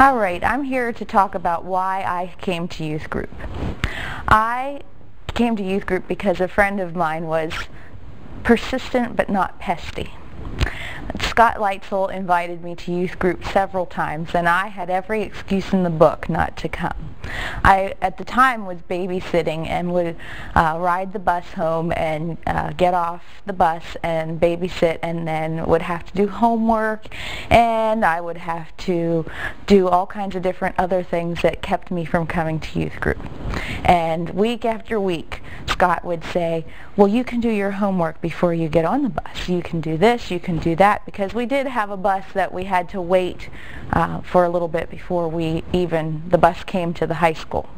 Alright, I'm here to talk about why I came to youth group. I came to youth group because a friend of mine was persistent but not pesty. Scott Leitzel invited me to youth group several times, and I had every excuse in the book not to come. I, at the time, was babysitting and would ride the bus home and get off the bus and babysit, and then would have to do homework, and I would have to do all kinds of different other things that kept me from coming to youth group. And week after week, Scott would say, well, you can do your homework before you get on the bus. You can do this, you can do that, because we did have a bus that we had to wait for a little bit before the bus came to the high school.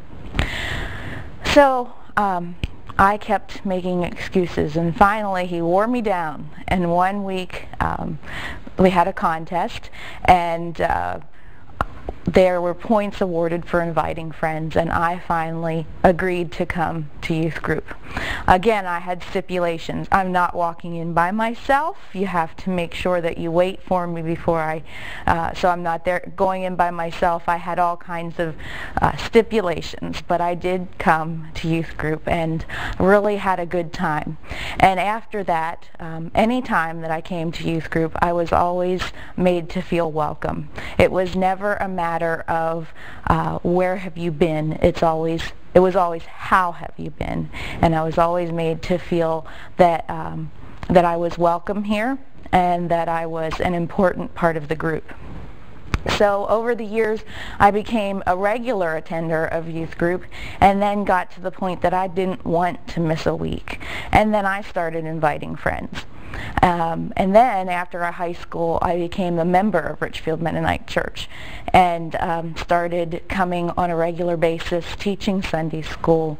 So I kept making excuses, and finally he wore me down. And one week we had a contest, and there were points awarded for inviting friends, and I finally agreed to come to youth group. Again, I had stipulations. I'm not walking in by myself. You have to make sure that you wait for me before so I'm not there going in by myself. I had all kinds of stipulations, but I did come to youth group and really had a good time. And after that, any time that I came to youth group, I was always made to feel welcome. It was never a matter of where have you been. It was always how have you been, and I was always made to feel that that I was welcome here and that I was an important part of the group. So over the years, I became a regular attender of youth group, and then got to the point that I didn't want to miss a week, and then I started inviting friends. And then after high school, I became a member of Richfield Mennonite Church and started coming on a regular basis, teaching Sunday school,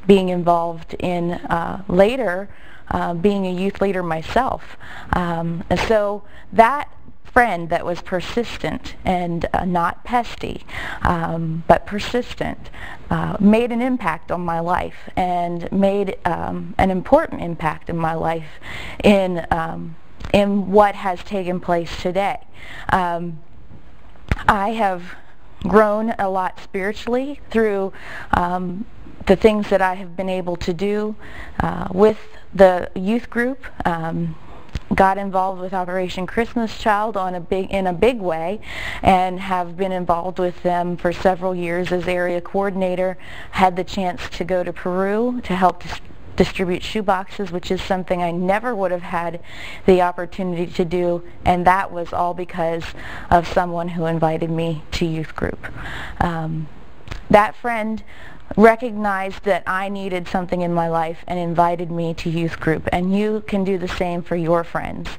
being involved in later being a youth leader myself. And so that friend that was persistent and not pesty, but persistent, made an impact on my life, and made an important impact in my life in what has taken place today. I have grown a lot spiritually through the things that I have been able to do with the youth group. Got involved with Operation Christmas Child in a big way, and have been involved with them for several years as area coordinator. Had the chance to go to Peru to help distribute shoeboxes, which is something I never would have had the opportunity to do, and that was all because of someone who invited me to youth group. That friend recognized that I needed something in my life and invited me to youth group, and you can do the same for your friends.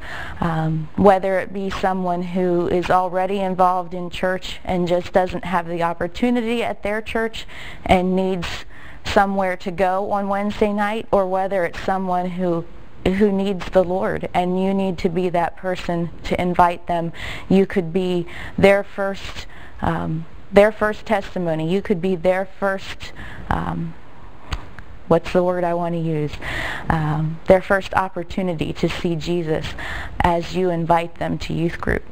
Whether it be someone who is already involved in church and just doesn't have the opportunity at their church and needs somewhere to go on Wednesday night, or whether it's someone who needs the Lord and you need to be that person to invite them. You could be their first testimony. You could be their first, what's the word I want to use? Their first opportunity to see Jesus as you invite them to youth group.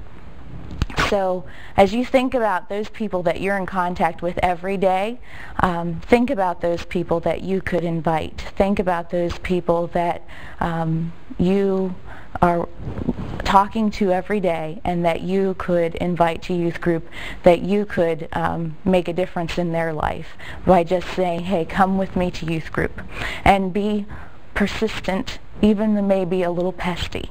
So as you think about those people that you're in contact with every day, think about those people that you could invite. Think about those people that you are talking to every day and that you could invite to youth group, that you could make a difference in their life by just saying, hey, come with me to youth group, and be persistent, even maybe a little pesty.